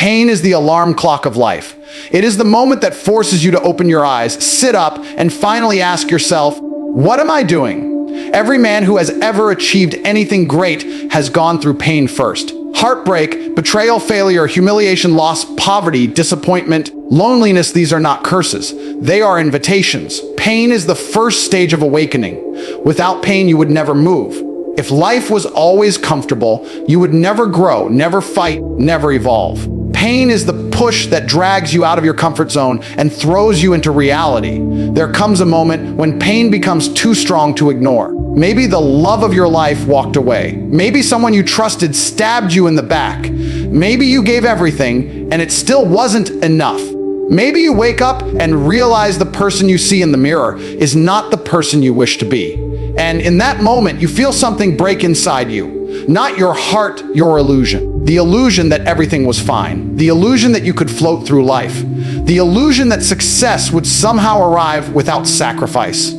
Pain is the alarm clock of life. It is the moment that forces you to open your eyes, sit up, and finally ask yourself, what am I doing? Every man who has ever achieved anything great has gone through pain first. Heartbreak, betrayal, failure, humiliation, loss, poverty, disappointment, loneliness, these are not curses. They are invitations. Pain is the first stage of awakening. Without pain, you would never move. If life was always comfortable, you would never grow, never fight, never evolve. Pain is the push that drags you out of your comfort zone and throws you into reality. There comes a moment when pain becomes too strong to ignore. Maybe the love of your life walked away. Maybe someone you trusted stabbed you in the back. Maybe you gave everything and it still wasn't enough. Maybe you wake up and realize the person you see in the mirror is not the person you wish to be. And in that moment, you feel something break inside you. Not your heart, your illusion. The illusion that everything was fine. The illusion that you could float through life. The illusion that success would somehow arrive without sacrifice.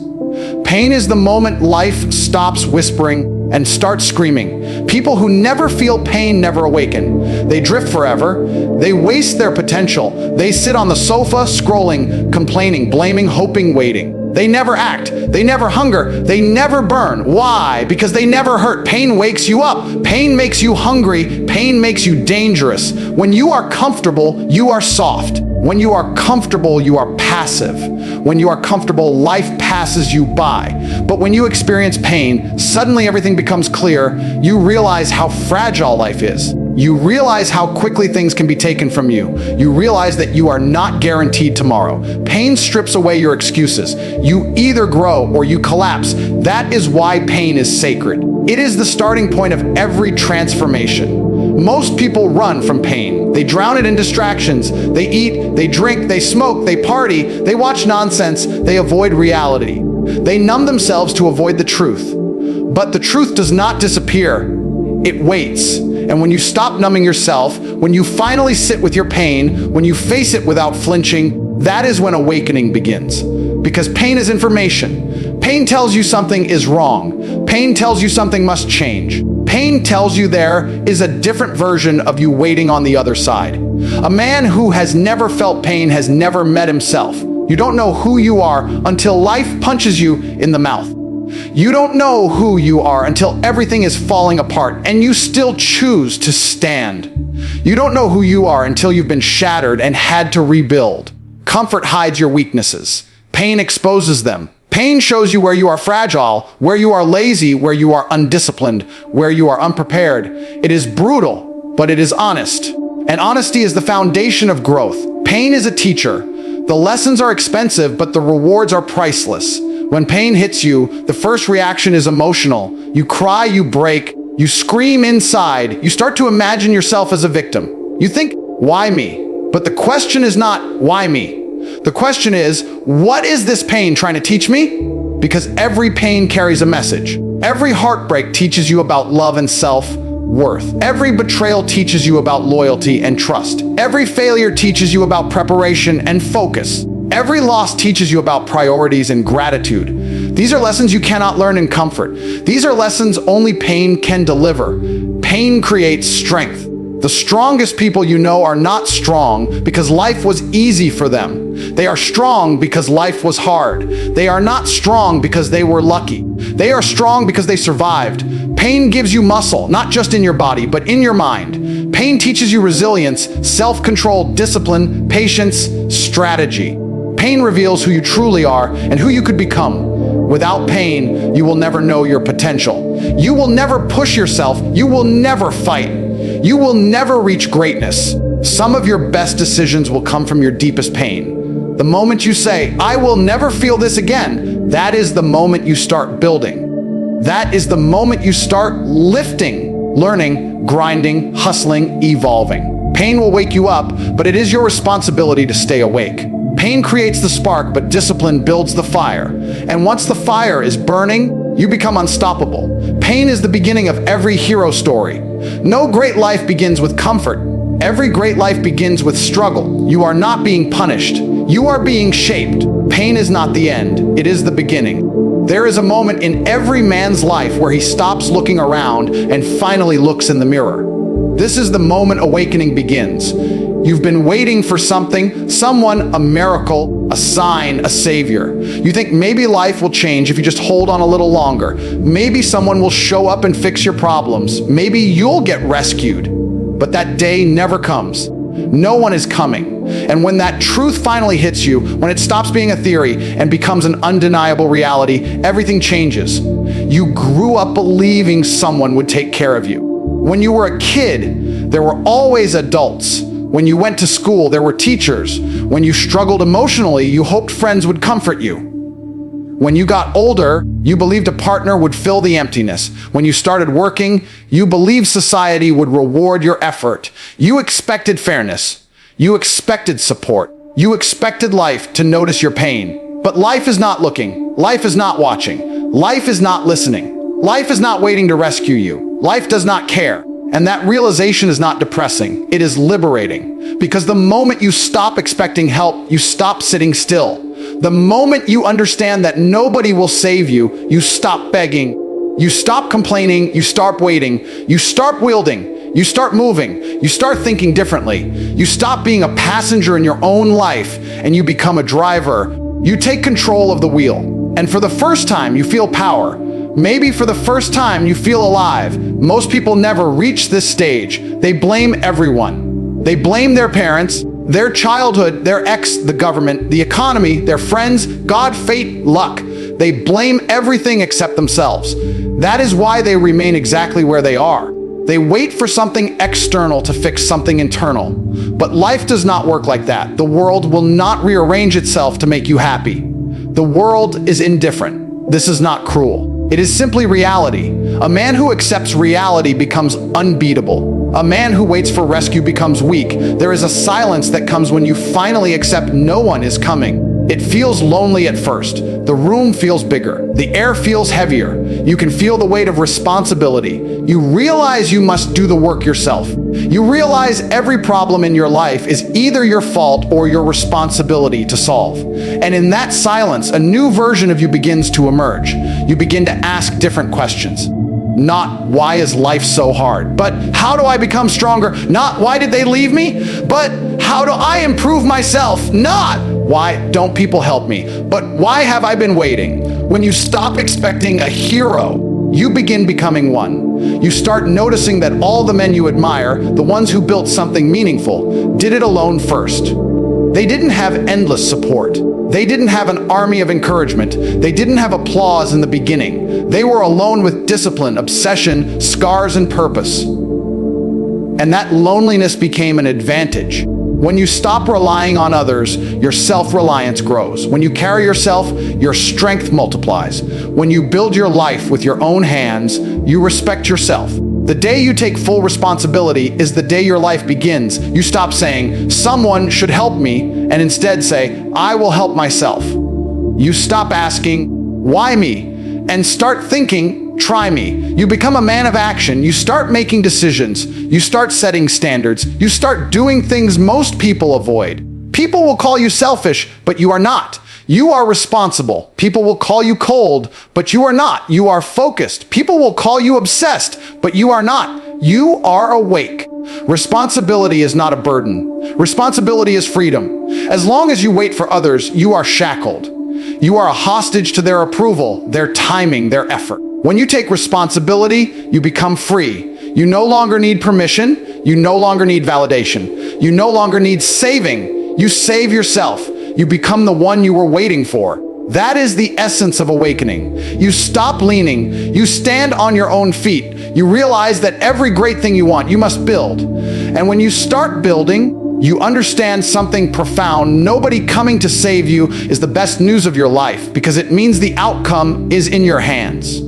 Pain is the moment life stops whispering and starts screaming. People who never feel pain never awaken. They drift forever. They waste their potential. They sit on the sofa, scrolling, complaining, blaming, hoping, waiting. They never act. They never hunger. They never burn. Why? Because they never hurt. Pain wakes you up. Pain makes you hungry. Pain makes you dangerous. When you are comfortable, you are soft. When you are comfortable, you are passive. When you are comfortable, life passes you by. But when you experience pain, suddenly everything becomes clear. You realize how fragile life is. You realize how quickly things can be taken from you. You realize that you are not guaranteed tomorrow. Pain strips away your excuses. You either grow or you collapse. That is why pain is sacred. It is the starting point of every transformation. Most people run from pain. They drown it in distractions. They eat, they drink, they smoke, they party, they watch nonsense, they avoid reality. They numb themselves to avoid the truth. But the truth does not disappear. It waits. And when you stop numbing yourself, when you finally sit with your pain, when you face it without flinching, that is when awakening begins. Because pain is information. Pain tells you something is wrong. Pain tells you something must change. Pain tells you there is a different version of you waiting on the other side. A man who has never felt pain has never met himself. You don't know who you are until life punches you in the mouth. You don't know who you are until everything is falling apart and you still choose to stand. You don't know who you are until you've been shattered and had to rebuild. Comfort hides your weaknesses. Pain exposes them. Pain shows you where you are fragile, where you are lazy, where you are undisciplined, where you are unprepared. It is brutal, but it is honest. And honesty is the foundation of growth. Pain is a teacher. The lessons are expensive, but the rewards are priceless. When pain hits you, the first reaction is emotional. You cry, you break, you scream inside. You start to imagine yourself as a victim. You think, why me? But the question is not, why me? The question is, what is this pain trying to teach me? Because every pain carries a message. Every heartbreak teaches you about love and self-worth. Every betrayal teaches you about loyalty and trust. Every failure teaches you about preparation and focus. Every loss teaches you about priorities and gratitude. These are lessons you cannot learn in comfort. These are lessons only pain can deliver. Pain creates strength. The strongest people you know are not strong because life was easy for them. They are strong because life was hard. They are not strong because they were lucky. They are strong because they survived. Pain gives you muscle, not just in your body, but in your mind. Pain teaches you resilience, self-control, discipline, patience, strategy. Pain reveals who you truly are and who you could become. Without pain, you will never know your potential. You will never push yourself. You will never fight. You will never reach greatness. Some of your best decisions will come from your deepest pain. The moment you say, I will never feel this again, that is the moment you start building. That is the moment you start lifting, learning, grinding, hustling, evolving. Pain will wake you up, but it is your responsibility to stay awake. Pain creates the spark, but discipline builds the fire. And once the fire is burning, you become unstoppable. Pain is the beginning of every hero story. No great life begins with comfort. Every great life begins with struggle. You are not being punished. You are being shaped. Pain is not the end. It is the beginning. There is a moment in every man's life where he stops looking around and finally looks in the mirror. This is the moment awakening begins. You've been waiting for something, someone, a miracle, a sign, a savior. You think maybe life will change if you just hold on a little longer. Maybe someone will show up and fix your problems. Maybe you'll get rescued. But that day never comes. No one is coming. And when that truth finally hits you, when it stops being a theory and becomes an undeniable reality, everything changes. You grew up believing someone would take care of you. When you were a kid, there were always adults. When you went to school, there were teachers. When you struggled emotionally, you hoped friends would comfort you. When you got older, you believed a partner would fill the emptiness. When you started working, you believed society would reward your effort. You expected fairness. You expected support. You expected life to notice your pain. But life is not looking. Life is not watching. Life is not listening. Life is not waiting to rescue you. Life does not care. And that realization is not depressing. It is liberating. Because the moment you stop expecting help, you stop sitting still. The moment you understand that nobody will save you, you stop begging. You stop complaining. You start waiting. You start wielding. You start moving. You start thinking differently. You stop being a passenger in your own life and you become a driver. You take control of the wheel. And for the first time, you feel power. Maybe for the first time, you feel alive. Most people never reach this stage. They blame everyone. They blame their parents, their childhood, their ex, the government, the economy, their friends, God, fate, luck. They blame everything except themselves. That is why they remain exactly where they are. They wait for something external to fix something internal. But life does not work like that. The world will not rearrange itself to make you happy. The world is indifferent. This is not cruel. It is simply reality. A man who accepts reality becomes unbeatable. A man who waits for rescue becomes weak. There is a silence that comes when you finally accept no one is coming. It feels lonely at first. The room feels bigger. The air feels heavier. You can feel the weight of responsibility. You realize you must do the work yourself. You realize every problem in your life is either your fault or your responsibility to solve. And in that silence, a new version of you begins to emerge. You begin to ask different questions. Not why is life so hard, but how do I become stronger? Not why did they leave me, but how do I improve myself? Not why don't people help me, but why have I been waiting? When you stop expecting a hero, you begin becoming one. You start noticing that all the men you admire, the ones who built something meaningful, did it alone first. They didn't have endless support. They didn't have an army of encouragement. They didn't have applause in the beginning. They were alone with discipline, obsession, scars, and purpose. And that loneliness became an advantage. When you stop relying on others, your self-reliance grows. When you carry yourself, your strength multiplies. When you build your life with your own hands, you respect yourself. The day you take full responsibility is the day your life begins. You stop saying, someone should help me, and instead say, I will help myself. You stop asking, why me? And start thinking, try me. You become a man of action. You start making decisions. You start setting standards. You start doing things most people avoid. People will call you selfish, but you are not. You are responsible. People will call you cold, but you are not. You are focused. People will call you obsessed, but you are not. You are awake. Responsibility is not a burden. Responsibility is freedom. As long as you wait for others, you are shackled. You are a hostage to their approval, their timing, their effort. When you take responsibility, you become free. You no longer need permission. You no longer need validation. You no longer need saving. You save yourself. You become the one you were waiting for. That is the essence of awakening. You stop leaning. You stand on your own feet. You realize that every great thing you want, you must build. And when you start building, you understand something profound. Nobody coming to save you is the best news of your life, because it means the outcome is in your hands.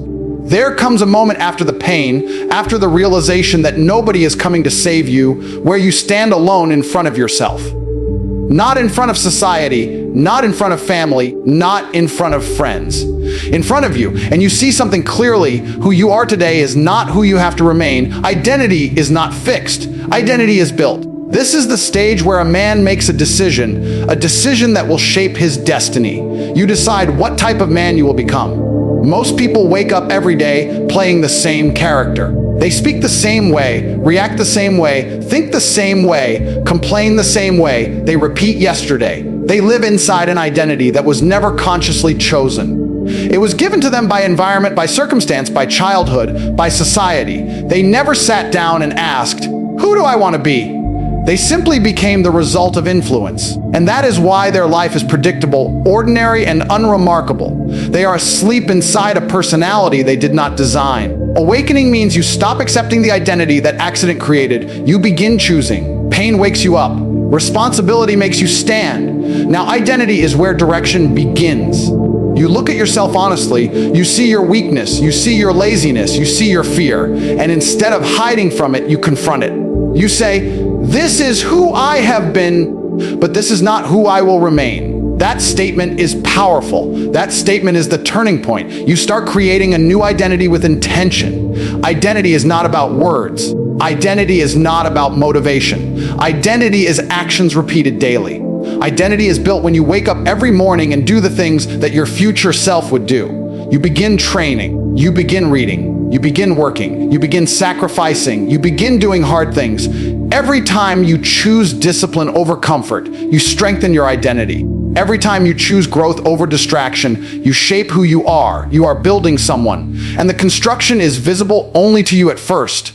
There comes a moment after the pain, after the realization that nobody is coming to save you, where you stand alone in front of yourself. Not in front of society, not in front of family, not in front of friends. In front of you, and you see something clearly. Who you are today is not who you have to remain. Identity is not fixed. Identity is built. This is the stage where a man makes a decision that will shape his destiny. You decide what type of man you will become. Most people wake up every day playing the same character. They speak the same way, react the same way, think the same way, complain the same way. They repeat yesterday. They live inside an identity that was never consciously chosen. It was given to them by environment, by circumstance, by childhood, by society. They never sat down and asked, "Who do I want to be?" They simply became the result of influence. And that is why their life is predictable, ordinary, and unremarkable. They are asleep inside a personality they did not design. Awakening means you stop accepting the identity that accident created. You begin choosing. Pain wakes you up. Responsibility makes you stand. Now, identity is where direction begins. You look at yourself honestly, you see your weakness, you see your laziness, you see your fear, and instead of hiding from it, you confront it. You say, "This is who I have been, but this is not who I will remain." That statement is powerful. That statement is the turning point. You start creating a new identity with intention. Identity is not about words. Identity is not about motivation. Identity is actions repeated daily. Identity is built when you wake up every morning and do the things that your future self would do. You begin training. You begin reading. You begin working. You begin sacrificing. You begin doing hard things. Every time you choose discipline over comfort, you strengthen your identity. Every time you choose growth over distraction, you shape who you are. You are building someone. And the construction is visible only to you at first.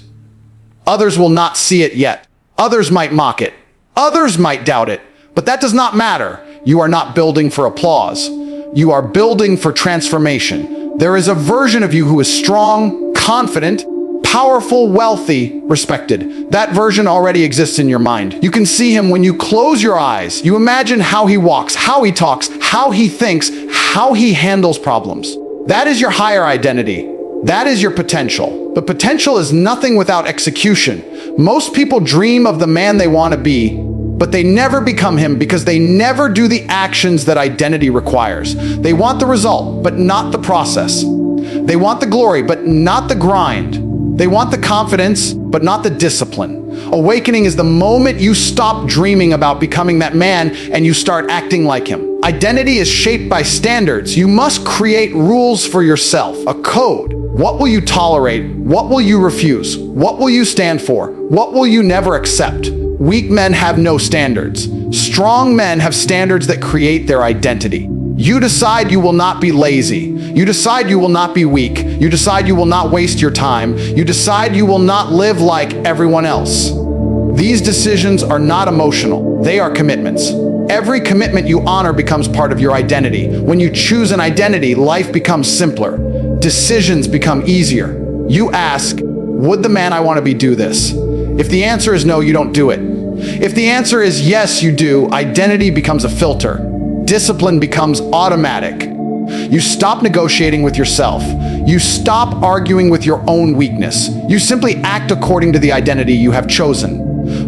Others will not see it yet. Others might mock it. Others might doubt it. But that does not matter. You are not building for applause. You are building for transformation. There is a version of you who is strong, confident, powerful, wealthy, respected. That version already exists in your mind. You can see him when you close your eyes. You imagine how he walks, how he talks, how he thinks, how he handles problems. That is your higher identity. That is your potential. But potential is nothing without execution. Most people dream of the man they want to be, but they never become him because they never do the actions that identity requires. They want the result, but not the process. They want the glory, but not the grind. They want the confidence, but not the discipline. Awakening is the moment you stop dreaming about becoming that man and you start acting like him. Identity is shaped by standards. You must create rules for yourself, a code. What will you tolerate? What will you refuse? What will you stand for? What will you never accept? Weak men have no standards. Strong men have standards that create their identity. You decide you will not be lazy. You decide you will not be weak. You decide you will not waste your time. You decide you will not live like everyone else. These decisions are not emotional. They are commitments. Every commitment you honor becomes part of your identity. When you choose an identity, life becomes simpler. Decisions become easier. You ask, would the man I want to be do this? If the answer is no, you don't do it. If the answer is yes, you do, identity becomes a filter. Discipline becomes automatic. You stop negotiating with yourself. You stop arguing with your own weakness. You simply act according to the identity you have chosen.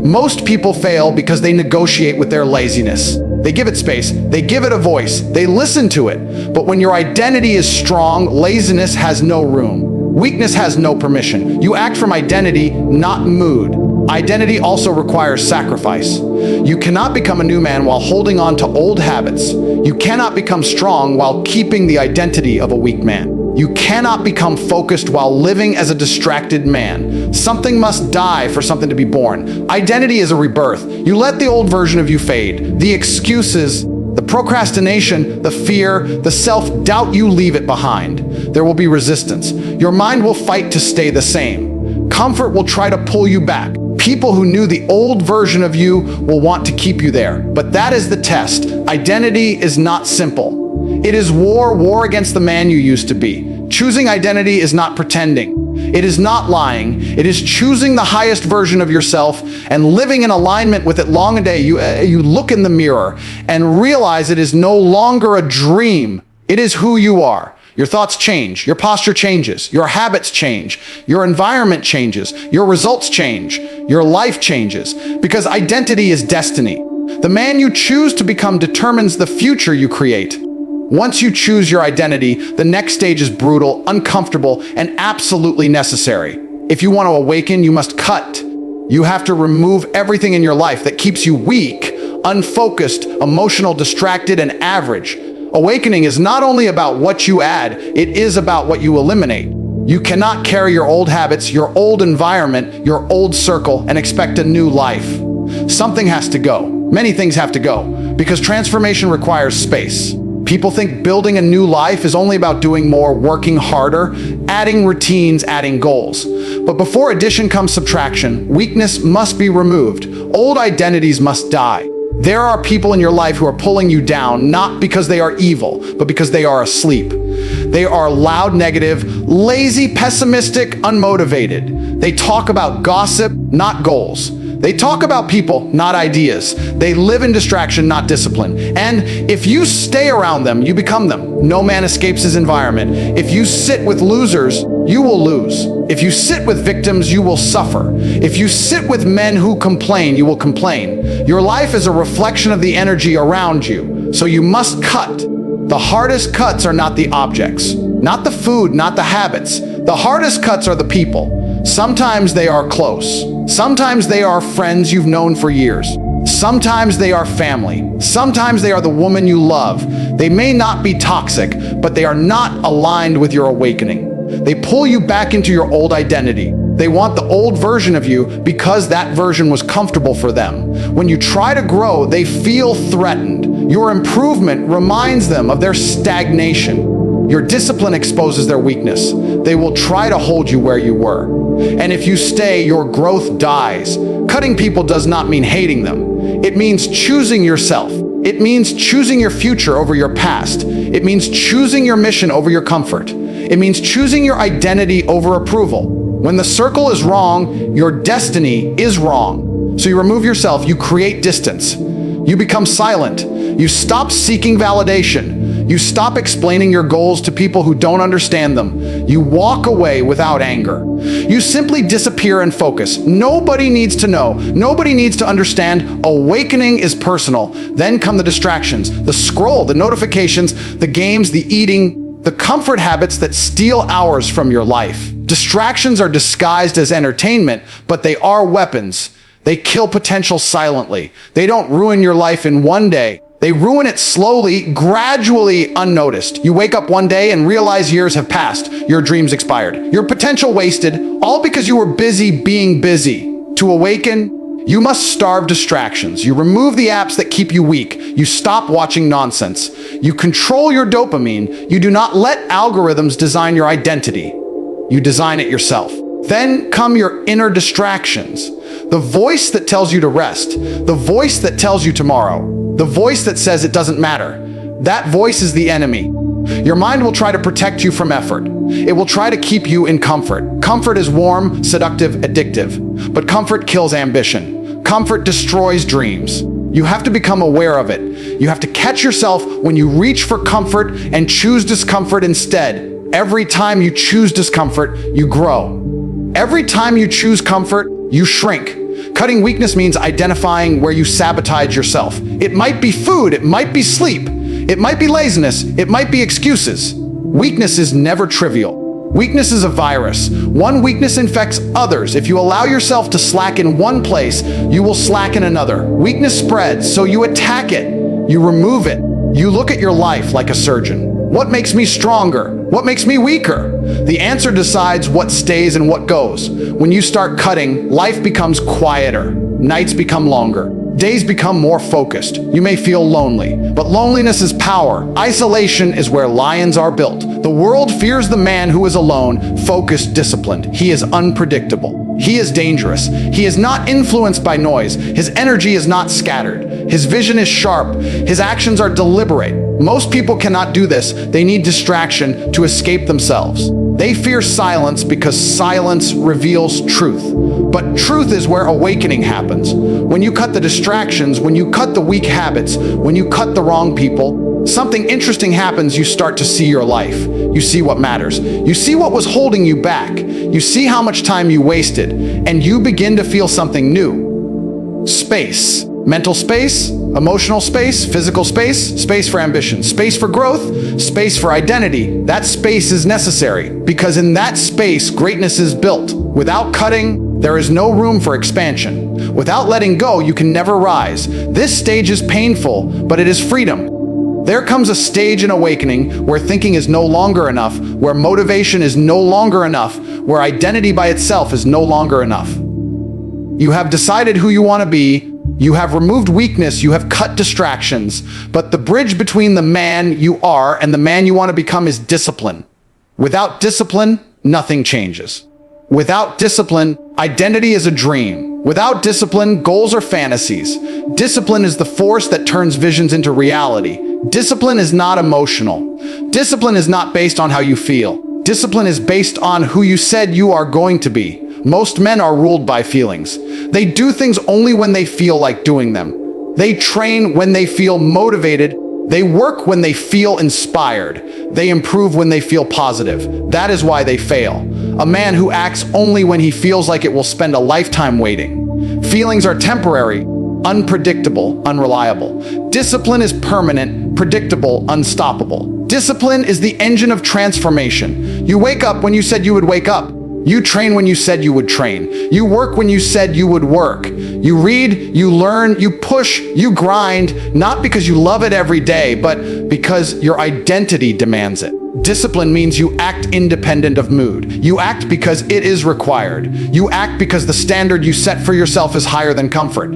Most people fail because they negotiate with their laziness. They give it space. They give it a voice. They listen to it. But when your identity is strong, laziness has no room. Weakness has no permission. You act from identity, not mood. Identity also requires sacrifice. You cannot become a new man while holding on to old habits. You cannot become strong while keeping the identity of a weak man. You cannot become focused while living as a distracted man. Something must die for something to be born. Identity is a rebirth. You let the old version of you fade. The excuses, the procrastination, the fear, the self-doubt, you leave it behind. There will be resistance. Your mind will fight to stay the same. Comfort will try to pull you back. People who knew the old version of you will want to keep you there. But that is the test. Identity is not simple. It is war against the man you used to be. Choosing identity is not pretending. It is not lying. It is choosing the highest version of yourself and living in alignment with it long a day. You look in the mirror and realize it is no longer a dream. It is who you are. Your thoughts change, your posture changes, your habits change, your environment changes, your results change, your life changes, because identity is destiny. The man you choose to become determines the future you create. Once you choose your identity, the next stage is brutal, uncomfortable, and absolutely necessary. If you want to awaken, you must cut. You have to remove everything in your life that keeps you weak, unfocused, emotional, distracted, and average. Awakening is not only about what you add, it is about what you eliminate. You cannot carry your old habits, your old environment, your old circle, and expect a new life. Something has to go. Many things have to go, because transformation requires space. People think building a new life is only about doing more, working harder, adding routines, adding goals. But before addition comes subtraction, weakness must be removed. Old identities must die. There are people in your life who are pulling you down, not because they are evil, but because they are asleep. They are loud, negative, lazy, pessimistic, unmotivated. They talk about gossip, not goals. They talk about people, not ideas. They live in distraction, not discipline. And if you stay around them, you become them. No man escapes his environment. If you sit with losers, you will lose. If you sit with victims, you will suffer. If you sit with men who complain, you will complain. Your life is a reflection of the energy around you, so you must cut. The hardest cuts are not the objects, not the food, not the habits. The hardest cuts are the people. Sometimes they are close. Sometimes they are friends you've known for years. Sometimes they are family. Sometimes they are the woman you love. They may not be toxic, but they are not aligned with your awakening. They pull you back into your old identity. They want the old version of you because that version was comfortable for them. When you try to grow, they feel threatened. Your improvement reminds them of their stagnation. Your discipline exposes their weakness. They will try to hold you where you were. And if you stay, your growth dies. Cutting people does not mean hating them. It means choosing yourself. It means choosing your future over your past. It means choosing your mission over your comfort. It means choosing your identity over approval. When the circle is wrong, your destiny is wrong. So you remove yourself, you create distance. You become silent. You stop seeking validation. You stop explaining your goals to people who don't understand them. You walk away without anger. You simply disappear and focus. Nobody needs to know. Nobody needs to understand. Awakening is personal. Then come the distractions, the scroll, the notifications, the games, the eating, the comfort habits that steal hours from your life. Distractions are disguised as entertainment, but they are weapons. They kill potential silently. They don't ruin your life in one day. They ruin it slowly, gradually, unnoticed. You wake up one day and realize years have passed. Your dreams expired. Your potential wasted, all because you were busy being busy. To awaken, you must starve distractions. You remove the apps that keep you weak. You stop watching nonsense. You control your dopamine. You do not let algorithms design your identity. You design it yourself. Then come your inner distractions. The voice that tells you to rest. The voice that tells you tomorrow. The voice that says it doesn't matter. That voice is the enemy. Your mind will try to protect you from effort. It will try to keep you in comfort. Comfort is warm, seductive, addictive. But comfort kills ambition. Comfort destroys dreams. You have to become aware of it. You have to catch yourself when you reach for comfort and choose discomfort instead. Every time you choose discomfort, you grow. Every time you choose comfort, you shrink. Cutting weakness means identifying where you sabotage yourself. It might be food, it might be sleep, it might be laziness, it might be excuses. Weakness is never trivial. Weakness is a virus. One weakness infects others. If you allow yourself to slack in one place, you will slack in another. Weakness spreads, so you attack it. You remove it. You look at your life like a surgeon. What makes me stronger? What makes me weaker? The answer decides what stays and what goes. When you start cutting, life becomes quieter. Nights become longer. Days become more focused. You may feel lonely, but loneliness is power. Isolation is where lions are built. The world fears the man who is alone, focused, disciplined. He is unpredictable. He is dangerous. He is not influenced by noise. His energy is not scattered. His vision is sharp. His actions are deliberate. Most people cannot do this. They need distraction to escape themselves. They fear silence because silence reveals truth. But truth is where awakening happens. When you cut the distractions, when you cut the weak habits, when you cut the wrong people, something interesting happens. You start to see your life. You see what matters. You see what was holding you back. You see how much time you wasted, and you begin to feel something new. Space. Mental space, emotional space, physical space, space for ambition, space for growth, space for identity. That space is necessary because in that space, greatness is built. Without cutting, there is no room for expansion. Without letting go, you can never rise. This stage is painful, but it is freedom. There comes a stage in awakening where thinking is no longer enough, where motivation is no longer enough, where identity by itself is no longer enough. You have decided who you want to be, you have removed weakness, you have cut distractions, but the bridge between the man you are and the man you want to become is discipline. Without discipline, nothing changes. Without discipline, identity is a dream. Without discipline, goals are fantasies. Discipline is the force that turns visions into reality. Discipline is not emotional. Discipline is not based on how you feel. Discipline is based on who you said you are going to be. Most men are ruled by feelings. They do things only when they feel like doing them. They train when they feel motivated. They work when they feel inspired. They improve when they feel positive. That is why they fail. A man who acts only when he feels like it will spend a lifetime waiting. Feelings are temporary, unpredictable, unreliable. Discipline is permanent, predictable, unstoppable. Discipline is the engine of transformation. You wake up when you said you would wake up. You train when you said you would train. You work when you said you would work. You read, you learn, you push, you grind, not because you love it every day, but because your identity demands it. Discipline means you act independent of mood. You act because it is required. You act because the standard you set for yourself is higher than comfort.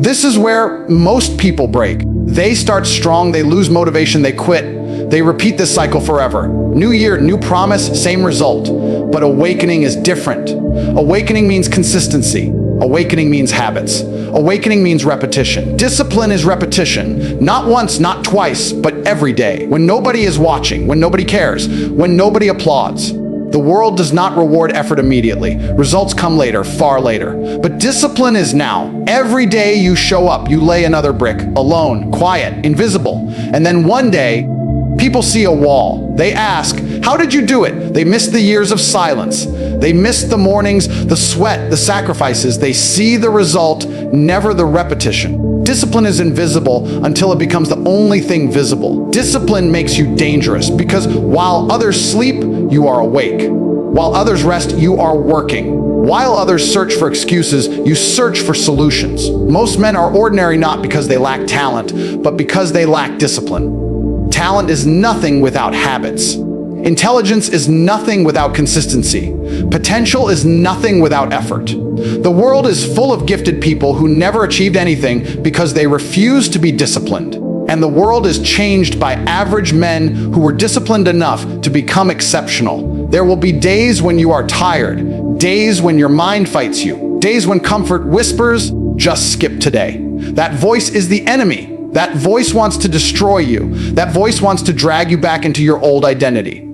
This is where most people break. They start strong, they lose motivation, they quit. They repeat this cycle forever. New year, new promise, same result. But awakening is different. Awakening means consistency. Awakening means habits. Awakening means repetition. Discipline is repetition. Not once, not twice, but every day. When nobody is watching, when nobody cares, when nobody applauds. The world does not reward effort immediately. Results come later, far later. But discipline is now. Every day you show up, you lay another brick, alone, quiet, invisible. And then one day, people see a wall. They ask, how did you do it? They miss the years of silence. They miss the mornings, the sweat, the sacrifices. They see the result, never the repetition. Discipline is invisible until it becomes the only thing visible. Discipline makes you dangerous because while others sleep, you are awake. While others rest, you are working. While others search for excuses, you search for solutions. Most men are ordinary not because they lack talent, but because they lack discipline. Talent is nothing without habits. Intelligence is nothing without consistency. Potential is nothing without effort. The world is full of gifted people who never achieved anything because they refused to be disciplined. And the world is changed by average men who were disciplined enough to become exceptional. There will be days when you are tired, days when your mind fights you, days when comfort whispers, just skip today. That voice is the enemy. That voice wants to destroy you. That voice wants to drag you back into your old identity.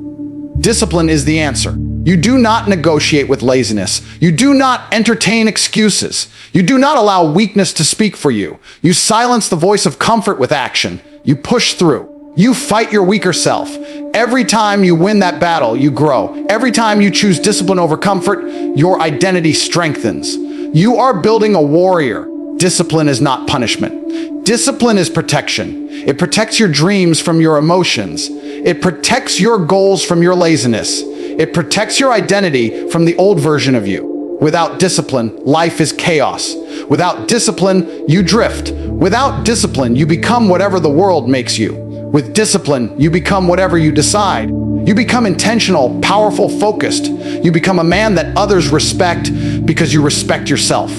Discipline is the answer. You do not negotiate with laziness. You do not entertain excuses. You do not allow weakness to speak for you. You silence the voice of comfort with action. You push through. You fight your weaker self. Every time you win that battle, you grow. Every time you choose discipline over comfort, your identity strengthens. You are building a warrior. Discipline is not punishment. Discipline is protection. It protects your dreams from your emotions. It protects your goals from your laziness. It protects your identity from the old version of you. Without discipline, life is chaos. Without discipline, you drift. Without discipline, you become whatever the world makes you. With discipline, you become whatever you decide. You become intentional, powerful, focused. You become a man that others respect because you respect yourself.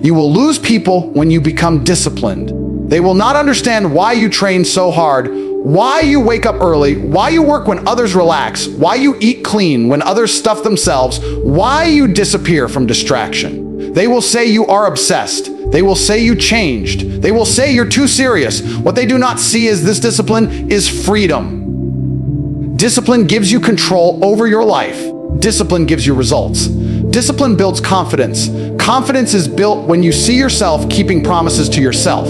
You will lose people when you become disciplined. They will not understand why you train so hard, why you wake up early, why you work when others relax, why you eat clean when others stuff themselves, why you disappear from distraction. They will say you are obsessed. They will say you changed. They will say you're too serious. What they do not see is this discipline is freedom. Discipline gives you control over your life. Discipline gives you results. Discipline builds confidence. Confidence is built when you see yourself keeping promises to yourself.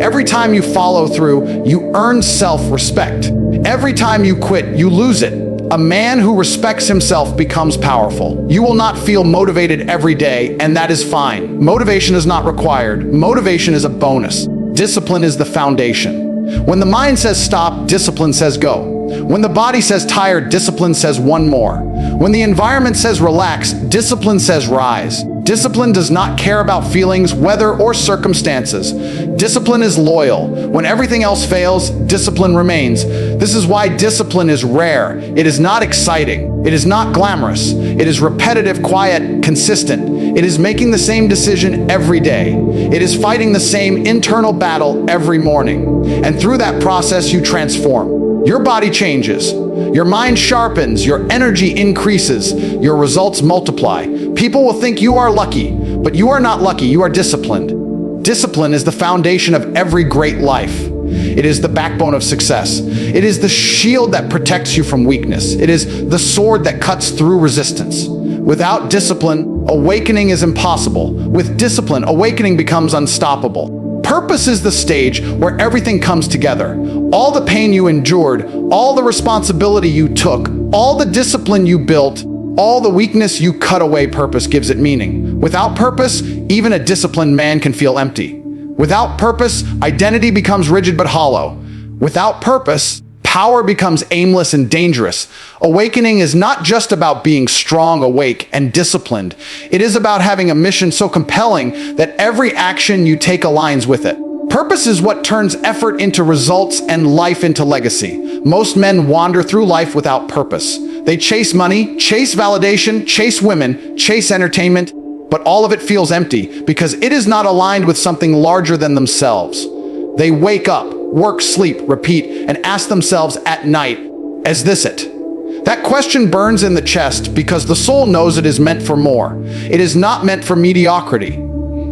Every time you follow through, you earn self-respect. Every time you quit, you lose it. A man who respects himself becomes powerful. You will not feel motivated every day, and that is fine. Motivation is not required. Motivation is a bonus. Discipline is the foundation. When the mind says stop, discipline says go. When the body says tired, discipline says one more. When the environment says relax, discipline says rise. Discipline does not care about feelings, weather, or circumstances. Discipline is loyal. When everything else fails, discipline remains. This is why discipline is rare. It is not exciting. It is not glamorous. It is repetitive, quiet, consistent. It is making the same decision every day. It is fighting the same internal battle every morning. And through that process, you transform. Your body changes. Your mind sharpens. Your energy increases. Your results multiply. People will think you are lucky, but you are not lucky. You are disciplined. Discipline is the foundation of every great life. It is the backbone of success. It is the shield that protects you from weakness. It is the sword that cuts through resistance. Without discipline, awakening is impossible. With discipline, awakening becomes unstoppable. Purpose is the stage where everything comes together. All the pain you endured, all the responsibility you took, all the discipline you built, all the weakness you cut away, purpose gives it meaning. Without purpose, even a disciplined man can feel empty. Without purpose, identity becomes rigid but hollow. Without purpose, power becomes aimless and dangerous. Awakening is not just about being strong, awake, and disciplined. It is about having a mission so compelling that every action you take aligns with it. Purpose is what turns effort into results and life into legacy. Most men wander through life without purpose. They chase money, chase validation, chase women, chase entertainment, but all of it feels empty because it is not aligned with something larger than themselves. They wake up, work, sleep, repeat, and ask themselves at night, is this it? That question burns in the chest because the soul knows it is meant for more. It is not meant for mediocrity.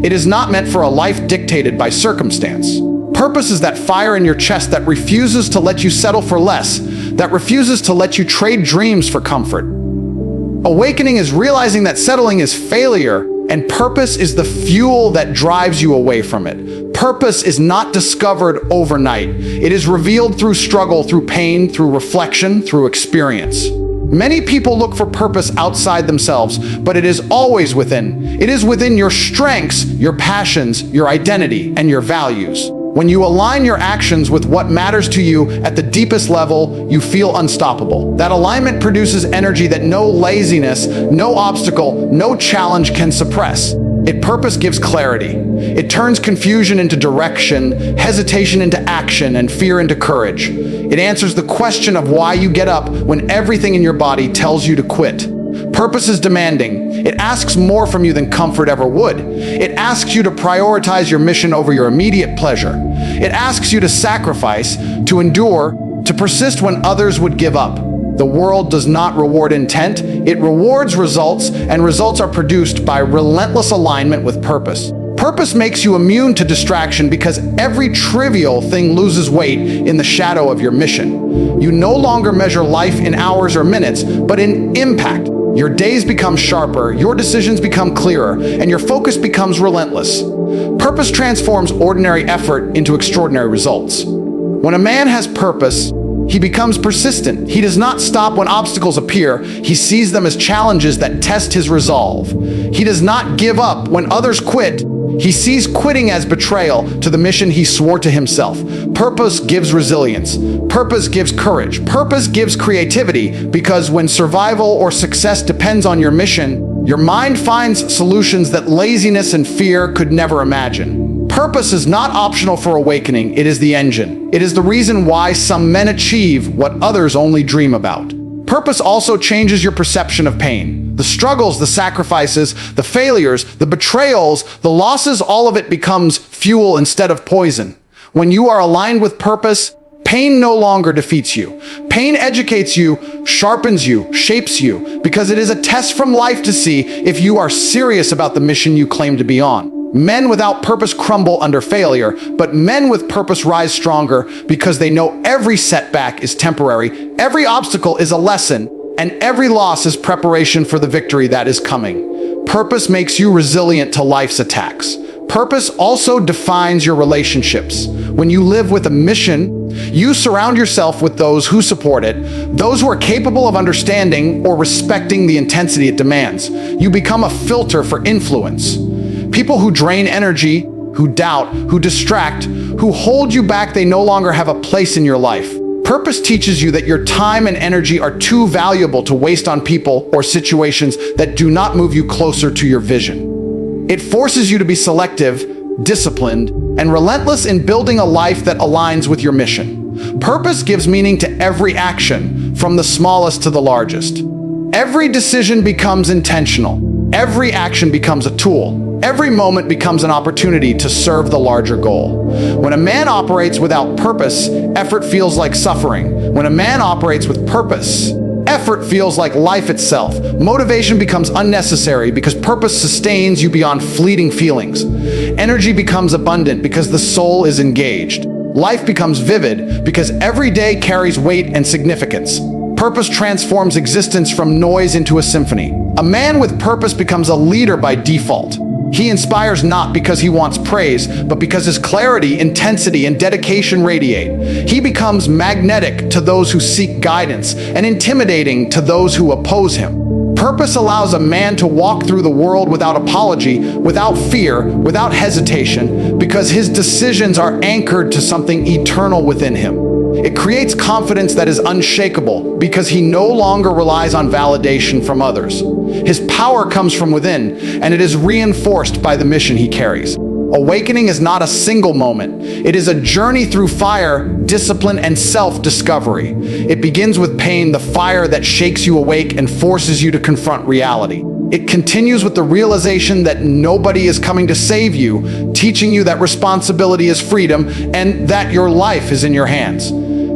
It is not meant for a life dictated by circumstance. Purpose is that fire in your chest that refuses to let you settle for less, that refuses to let you trade dreams for comfort. Awakening is realizing that settling is failure, and purpose is the fuel that drives you away from it. Purpose is not discovered overnight. It is revealed through struggle, through pain, through reflection, through experience. Many people look for purpose outside themselves, but it is always within. It is within your strengths, your passions, your identity, and your values. When you align your actions with what matters to you at the deepest level, you feel unstoppable. That alignment produces energy that no laziness, no obstacle, no challenge can suppress. Purpose gives clarity. It turns confusion into direction, hesitation into action, and fear into courage. It answers the question of why you get up when everything in your body tells you to quit. Purpose is demanding. It asks more from you than comfort ever would. It asks you to prioritize your mission over your immediate pleasure. It asks you to sacrifice, to endure, to persist when others would give up. The world does not reward intent, it rewards results, and results are produced by relentless alignment with purpose. Purpose makes you immune to distraction because every trivial thing loses weight in the shadow of your mission. You no longer measure life in hours or minutes, but in impact. Your days become sharper, your decisions become clearer, and your focus becomes relentless. Purpose transforms ordinary effort into extraordinary results. When a man has purpose, he becomes persistent. He does not stop when obstacles appear. He sees them as challenges that test his resolve. He does not give up when others quit. He sees quitting as betrayal to the mission he swore to himself. Purpose gives resilience. Purpose gives courage. Purpose gives creativity because when survival or success depends on your mission, your mind finds solutions that laziness and fear could never imagine. Purpose is not optional for awakening. It is the engine. It is the reason why some men achieve what others only dream about. Purpose also changes your perception of pain. The struggles, the sacrifices, the failures, the betrayals, the losses, all of it becomes fuel instead of poison. When you are aligned with purpose, pain no longer defeats you. Pain educates you, sharpens you, shapes you, because it is a test from life to see if you are serious about the mission you claim to be on. Men without purpose crumble under failure, but men with purpose rise stronger because they know every setback is temporary, every obstacle is a lesson, and every loss is preparation for the victory that is coming. Purpose makes you resilient to life's attacks. Purpose also defines your relationships. When you live with a mission, you surround yourself with those who support it, those who are capable of understanding or respecting the intensity it demands. You become a filter for influence. People who drain energy, who doubt, who distract, who hold you back, they no longer have a place in your life. Purpose teaches you that your time and energy are too valuable to waste on people or situations that do not move you closer to your vision. It forces you to be selective, disciplined, and relentless in building a life that aligns with your mission. Purpose gives meaning to every action, from the smallest to the largest. Every decision becomes intentional. Every action becomes a tool. Every moment becomes an opportunity to serve the larger goal. When a man operates without purpose, effort feels like suffering. When a man operates with purpose, effort feels like life itself. Motivation becomes unnecessary because purpose sustains you beyond fleeting feelings. Energy becomes abundant because the soul is engaged. Life becomes vivid because every day carries weight and significance. Purpose transforms existence from noise into a symphony. A man with purpose becomes a leader by default. He inspires not because he wants praise, but because his clarity, intensity, and dedication radiate. He becomes magnetic to those who seek guidance and intimidating to those who oppose him. Purpose allows a man to walk through the world without apology, without fear, without hesitation, because his decisions are anchored to something eternal within him. It creates confidence that is unshakable because he no longer relies on validation from others. His power comes from within, and it is reinforced by the mission he carries. Awakening is not a single moment. It is a journey through fire, discipline, and self-discovery. It begins with pain, the fire that shakes you awake and forces you to confront reality. It continues with the realization that nobody is coming to save you, teaching you that responsibility is freedom and that your life is in your hands.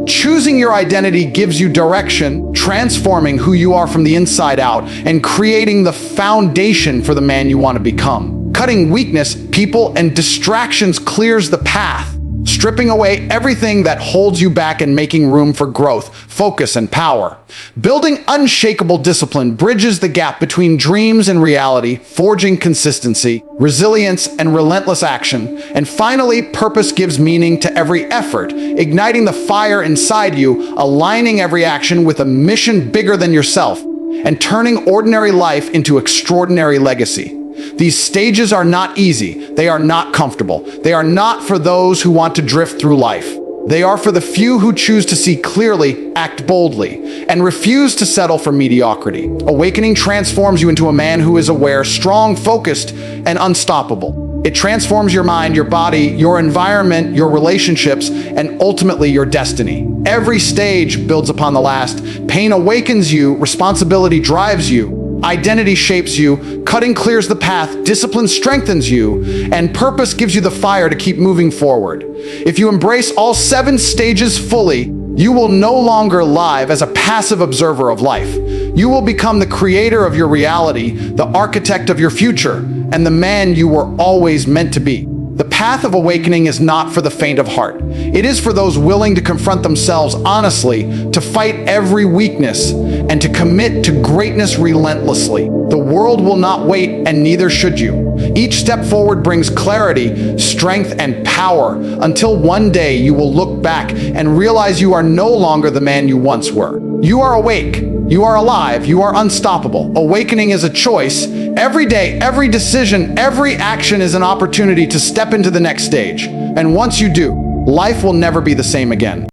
Choosing your identity gives you direction, transforming who you are from the inside out, and creating the foundation for the man you want to become. Cutting weakness, people, and distractions clears the path, stripping away everything that holds you back and making room for growth, focus, and power. Building unshakable discipline bridges the gap between dreams and reality, forging consistency, resilience, and relentless action. And finally, purpose gives meaning to every effort, igniting the fire inside you, aligning every action with a mission bigger than yourself, and turning ordinary life into extraordinary legacy. These stages are not easy. They are not comfortable. They are not for those who want to drift through life. They are for the few who choose to see clearly, act boldly, and refuse to settle for mediocrity. Awakening transforms you into a man who is aware, strong, focused, and unstoppable. It transforms your mind, your body, your environment, your relationships, and ultimately your destiny. Every stage builds upon the last. Pain awakens you, responsibility drives you, identity shapes you, cutting clears the path, discipline strengthens you, and purpose gives you the fire to keep moving forward. If you embrace all 7 stages fully, you will no longer live as a passive observer of life. You will become the creator of your reality, the architect of your future, and the man you were always meant to be. The path of awakening is not for the faint of heart. It is for those willing to confront themselves honestly, to fight every weakness, and to commit to greatness relentlessly. The world will not wait, and neither should you. Each step forward brings clarity, strength, and power, until one day you will look back and realize you are no longer the man you once were. You are awake. You are alive. You are unstoppable. Awakening is a choice. Every day, every decision, every action is an opportunity to step into the next stage. And once you do, life will never be the same again.